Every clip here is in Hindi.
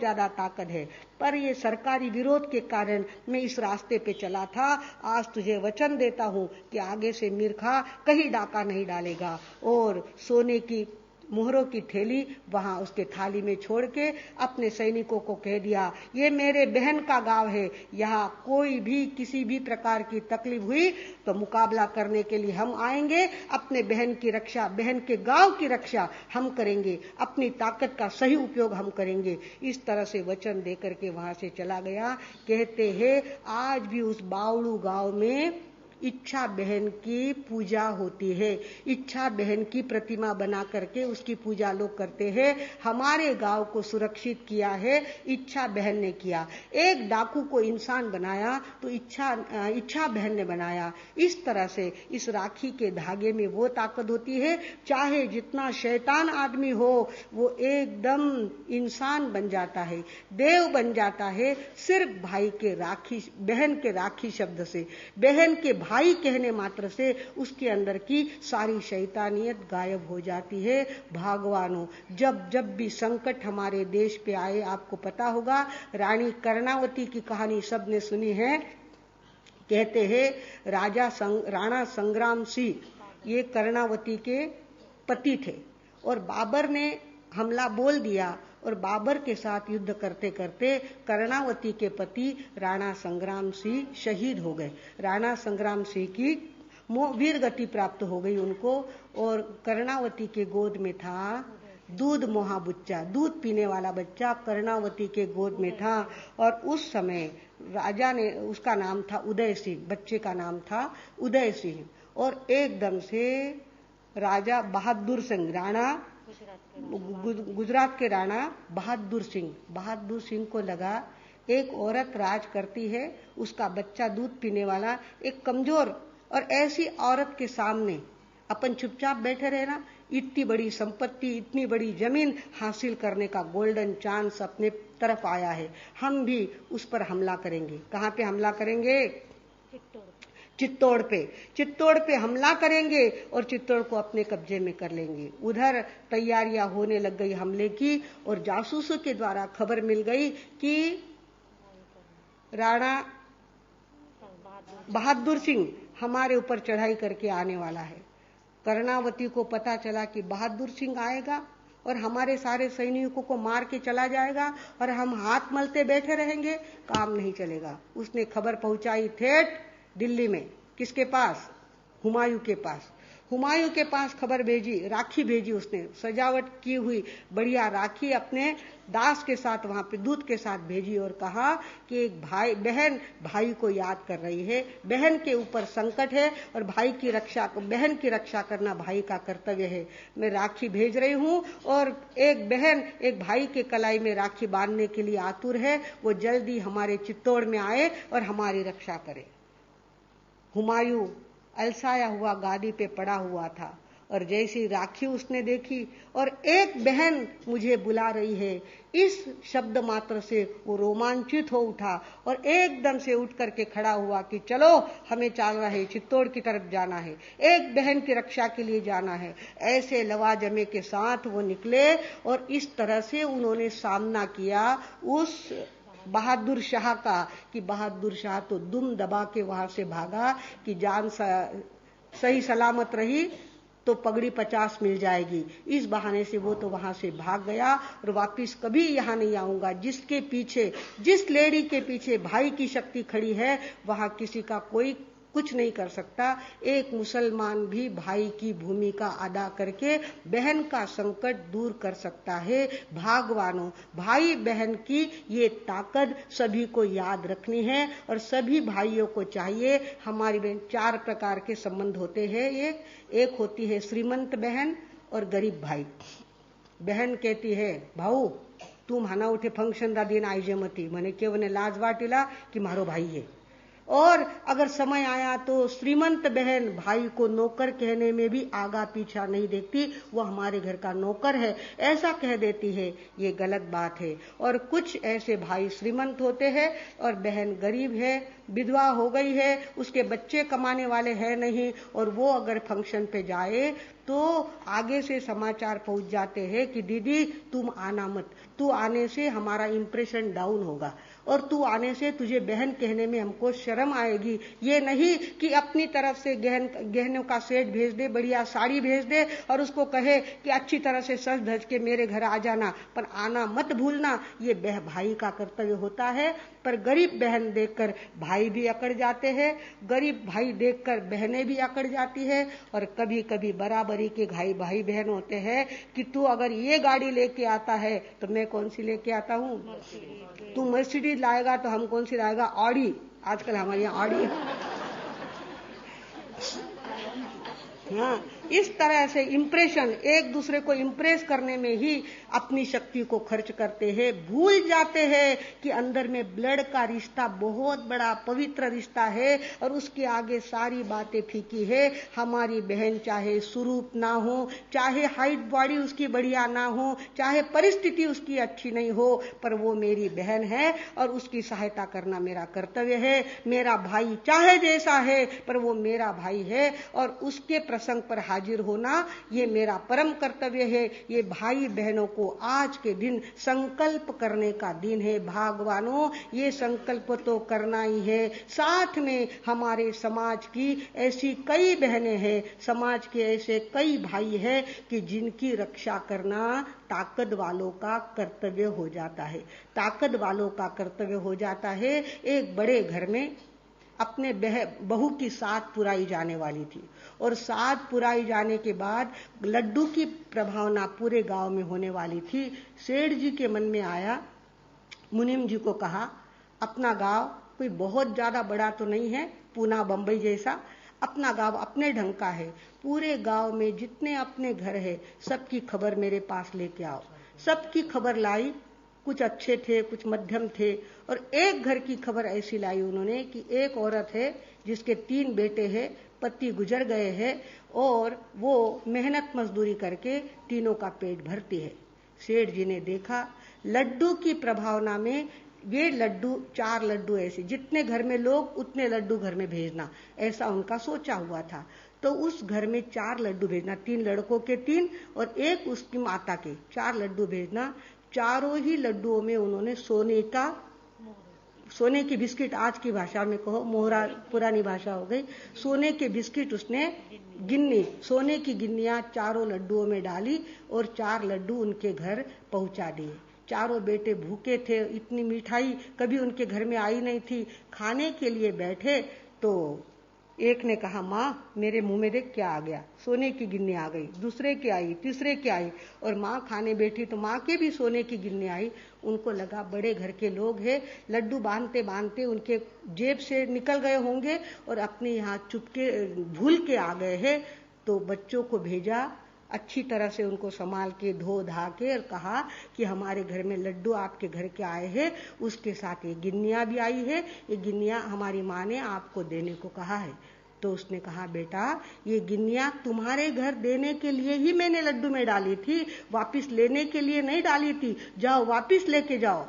ज्यादा ताकत है, पर ये सरकारी विरोध के कारण मैं इस रास्ते पे चला था। आज तुझे वचन देता हूं कि आगे से मिर्खा कहीं डाका नहीं डालेगा। और सोने की मोहरों की थैली वहां उसके थाली में छोड़ के अपने सैनिकों को कह दिया, ये मेरे बहन का गांव है, यहाँ कोई भी किसी भी प्रकार की तकलीफ हुई तो मुकाबला करने के लिए हम आएंगे। अपने बहन की रक्षा, बहन के गांव की रक्षा हम करेंगे, अपनी ताकत का सही उपयोग हम करेंगे। इस तरह से वचन देकर के वहां से चला गया। कहते हैं आज भी उस बावड़ू गांव में इच्छा बहन की पूजा होती है। इच्छा बहन की प्रतिमा बना करके उसकी पूजा लोग करते हैं। हमारे गांव को सुरक्षित किया है इच्छा बहन ने किया। एक डाकू को इंसान बनाया तो इच्छा बहन ने बनाया। इस तरह से इस राखी के धागे में वो ताकत होती है, चाहे जितना शैतान आदमी हो वो एकदम इंसान बन जाता है, देव बन जाता है, सिर्फ भाई के राखी, बहन के राखी शब्द से, बहन के भाई कहने मात्र से उसके अंदर की सारी शैतानियत गायब हो जाती है। भगवानों, जब जब भी संकट हमारे देश पे आए, आपको पता होगा रानी कर्णावती की कहानी सबने सुनी है। कहते हैं राणा संग्राम सिंह ये कर्णावती के पति थे और बाबर ने हमला बोल दिया और बाबर के साथ युद्ध करते करते कर्णावती के पति राणा संग्राम सिंह शहीद हो गए। राणा संग्राम सिंह की वीर गति प्राप्त हो गई उनको। और कर्णावती के गोद में था दूध मोहा बच्चा, दूध पीने वाला बच्चा कर्णावती के गोद में था। और उस समय राजा ने, उसका नाम था उदय सिंह, बच्चे का नाम था उदय सिंह। और एकदम से राजा बहादुर सिंह, राणा गुजरात के राणा बहादुर सिंह को लगा एक औरत राज करती है, उसका बच्चा दूध पीने वाला, एक कमजोर और ऐसी औरत के सामने अपन चुपचाप बैठे रहना, इतनी बड़ी संपत्ति, इतनी बड़ी जमीन हासिल करने का गोल्डन चांस अपने तरफ आया है, हम भी उस पर हमला करेंगे। कहां पे हमला करेंगे? चित्तौड़ पे हमला करेंगे और चित्तौड़ को अपने कब्जे में कर लेंगे। उधर तैयारियां होने लग गई हमले की और जासूसों के द्वारा खबर मिल गई कि राणा बहादुर सिंह हमारे ऊपर चढ़ाई करके आने वाला है। कर्णावती को पता चला कि बहादुर सिंह आएगा और हमारे सारे सैनिकों को मार के चला जाएगा और हम हाथ मलते बैठे रहेंगे, काम नहीं चलेगा। उसने खबर पहुंचाई ठेठ दिल्ली में, किसके पास? हुमायूं के पास। हुमायूं के पास खबर भेजी, राखी भेजी उसने, सजावट की हुई बढ़िया राखी अपने दास के साथ वहां पे दूध के साथ भेजी और कहा कि एक बहन भाई को याद कर रही है, बहन के ऊपर संकट है और बहन की रक्षा करना भाई का कर्तव्य है। मैं राखी भेज रही हूं और एक बहन एक भाई के कलाई में राखी बांधने के लिए आतुर है, वो जल्दी हमारे चित्तौड़ में आए और हमारी रक्षा करे। हुमायूं अलसाया हुआ गादी पे पड़ा हुआ था और जैसी राखी उसने देखी और एक बहन मुझे बुला रही है, इस शब्द मात्र से वो रोमांचित हो उठा और एकदम से उठ करके खड़ा हुआ कि चलो हमें चलना है, चित्तौड़ की तरफ जाना है, एक बहन की रक्षा के लिए जाना है। ऐसे लवाजमे के साथ वो निकले और इस तरह से उन्होंने सामना किया उस बहादुर शाह का कि बहादुर शाह तो दुम दबा के वहां से भागा कि जान सही सलामत रही तो पगड़ी 50 मिल जाएगी। इस बहाने से वो तो वहां से भाग गया और वापिस कभी यहां नहीं आऊंगा। जिसके पीछे, जिस लेडी के पीछे भाई की शक्ति खड़ी है, वहां किसी का कोई कुछ नहीं कर सकता। एक मुसलमान भी भाई की भूमिका अदा करके बहन का संकट दूर कर सकता है। भागवानों, भाई बहन की ये ताकत सभी को याद रखनी है और सभी भाइयों को चाहिए। हमारी बहन 4 प्रकार के संबंध होते हैं। एक होती है श्रीमंत बहन और गरीब भाई। बहन कहती है, भाऊ तू माना उठे फंक्शन दा दिन आईजे मती, मने केवने लाज वाटिला कि मारो भाई है। और अगर समय आया तो श्रीमंत बहन भाई को नौकर कहने में भी आगा पीछा नहीं देखती, वो हमारे घर का नौकर है ऐसा कह देती है। ये गलत बात है। और कुछ ऐसे भाई श्रीमंत होते हैं और बहन गरीब है, विधवा हो गई है, उसके बच्चे कमाने वाले हैं नहीं, और वो अगर फंक्शन पे जाए तो आगे से समाचार पहुंच जाते हैं कि दीदी तुम आना मत, तू आने से हमारा इंप्रेशन डाउन होगा और तू आने से तुझे बहन कहने में हमको शर्म आएगी। ये नहीं कि अपनी तरफ से गहनों का सेट भेज दे, बढ़िया साड़ी भेज दे और उसको कहे कि अच्छी तरह से सज धज के मेरे घर आ जाना, पर आना मत भूलना। ये भाई का कर्तव्य होता है। पर गरीब बहन देखकर भाई भी अकड़ जाते हैं, गरीब भाई देखकर बहनें भी अकड़ जाती है। और कभी कभी बराबरी के भाई बहन होते हैं कि तू अगर ये गाड़ी लेके आता है तो मैं कौन सी लेके आता हूँ, तू मर्सिडीज लाएगा तो हम कौन सी लाएगा, ऑडी। आजकल हमारे यहाँ ऑडी हाँ, इस तरह से इंप्रेशन, एक दूसरे को इंप्रेस करने में ही अपनी शक्ति को खर्च करते हैं। भूल जाते हैं कि अंदर में ब्लड का रिश्ता बहुत बड़ा पवित्र रिश्ता है और उसके आगे सारी बातें फीकी है। हमारी बहन चाहे सुरूप ना हो, चाहे हाइट बॉडी उसकी बढ़िया ना हो, चाहे परिस्थिति उसकी अच्छी नहीं हो, पर वो मेरी बहन है और उसकी सहायता करना मेरा कर्तव्य है। मेरा भाई चाहे जैसा है पर वो मेरा भाई है और उसके प्रसंग पर हाजिर होना ये मेरा परम कर्तव्य है। ये भाई बहनों को आज के दिन संकल्प करने का दिन है। भगवानों, ये संकल्प तो करना ही है। साथ में हमारे समाज की ऐसी कई बहनें हैं, समाज के ऐसे कई भाई हैं कि जिनकी रक्षा करना ताकत वालों का कर्तव्य हो जाता है। ताकत वालों का कर्तव्य हो जाता है। एक बड़े घर में अपने बहू की साथ पुराई जाने वाली थी और साथ पुराई जाने के बाद लड्डू की प्रभावना पूरे गांव में होने वाली थी। सेठ जी के मन में आया, मुनीम जी को कहा, अपना गांव कोई बहुत ज्यादा बड़ा तो नहीं है, पूना बंबई जैसा, अपना गांव अपने ढंग का है। पूरे गांव में जितने अपने घर है सबकी खबर मेरे पास लेके आओ। सबकी खबर लाई, कुछ अच्छे थे कुछ मध्यम थे और एक घर की खबर ऐसी लाई उन्होंने कि एक औरत है जिसके 3 बेटे हैं, पति गुजर गए हैं और वो मेहनत मजदूरी करके तीनों का पेट भरती है। सेठ जी ने देखा लड्डू की प्रभावना में ये लड्डू 4 लड्डू ऐसे, जितने घर में लोग उतने लड्डू घर में भेजना, ऐसा उनका सोचा हुआ था। तो उस घर में 4 लड्डू भेजना, 3 लड़कों के 3 और एक उसकी माता के 4 लड्डू भेजना। चारों ही लड्डुओं में उन्होंने सोने की बिस्किट, आज की भाषा में कहो मोहरा पुरानी भाषा हो गई, सोने के बिस्किट उसने गिन्नी, सोने की गिन्नियां चारों लड्डुओं में डाली और 4 लड्डू उनके घर पहुंचा दिए। चारों बेटे भूखे थे, इतनी मिठाई कभी उनके घर में आई नहीं थी। खाने के लिए बैठे तो एक ने कहा, माँ मेरे मुंह में देख क्या आ गया, सोने की गिन्नी आ गई। दूसरे की आई, तीसरे की आई और माँ खाने बैठी तो माँ के भी सोने की गिन्नी आई। उनको लगा बड़े घर के लोग हैं, लड्डू बांधते बांधते उनके जेब से निकल गए होंगे और अपने यहाँ चुपके भूल के आ गए हैं। तो बच्चों को भेजा, अच्छी तरह से उनको संभाल के धो धा के और कहा कि हमारे घर में लड्डू आपके घर के आए हैं, उसके साथ ये गिन्नियां भी आई है, ये गिन्नियां हमारी माँ ने आपको देने को कहा है। तो उसने कहा, बेटा ये गिन्नियां तुम्हारे घर देने के लिए ही मैंने लड्डू में डाली थी, वापिस लेने के लिए नहीं डाली थी। जाओ वापिस लेके जाओ।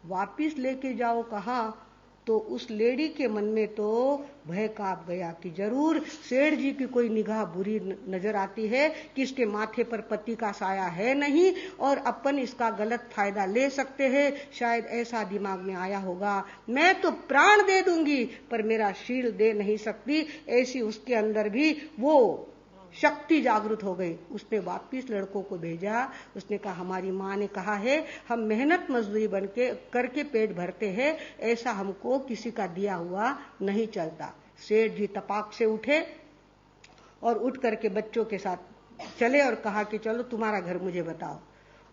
वापिस लेके जाओ कहा तो उस लेडी के मन में तो भय कांप गया कि जरूर सेठ जी की कोई निगाह बुरी नजर आती है कि इसके माथे पर पति का साया है नहीं और अपन इसका गलत फायदा ले सकते हैं। शायद ऐसा दिमाग में आया होगा, मैं तो प्राण दे दूंगी पर मेरा शील दे नहीं सकती, ऐसी उसके अंदर भी वो शक्ति जागृत हो गई। उसने वापिस लड़कों को भेजा। उसने कहा, हमारी माँ ने कहा है हम मेहनत मजदूरी बन के करके पेट भरते हैं, ऐसा हमको किसी का दिया हुआ नहीं चलता। सेठ जी तपाक से उठे और उठ करके बच्चों के साथ चले और कहा कि चलो तुम्हारा घर मुझे बताओ।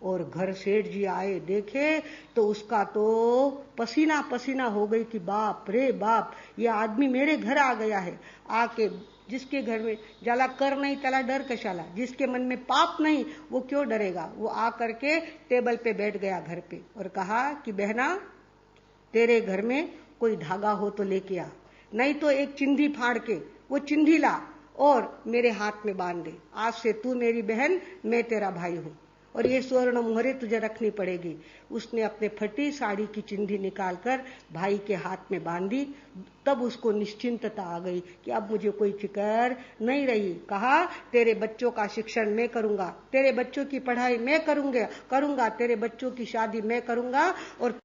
और घर सेठ जी आए, देखे तो उसका तो पसीना पसीना हो गई कि बाप रे बाप, ये आदमी मेरे घर आ गया है। आके जिसके घर में जाला कर नहीं तला डर कशाला, जिसके मन में पाप नहीं वो क्यों डरेगा। वो आ करके टेबल पे बैठ गया घर पे और कहा कि बहना तेरे घर में कोई धागा हो तो लेके आ, नहीं तो एक चिंधी फाड़ के वो चिंधी ला और मेरे हाथ में बांध दे। आज से तू मेरी बहन, मैं तेरा भाई हूं। और ये स्वर्ण मुहरे तुझे रखनी पड़ेगी। उसने अपने फटी साड़ी की चिंधी निकालकर भाई के हाथ में बांधी। तब उसको निश्चिंतता आ गई कि अब मुझे कोई फिक्र नहीं रही। कहा, तेरे बच्चों का शिक्षण मैं करूंगा, तेरे बच्चों की पढ़ाई मैं करूंगा, तेरे बच्चों की शादी मैं करूंगा और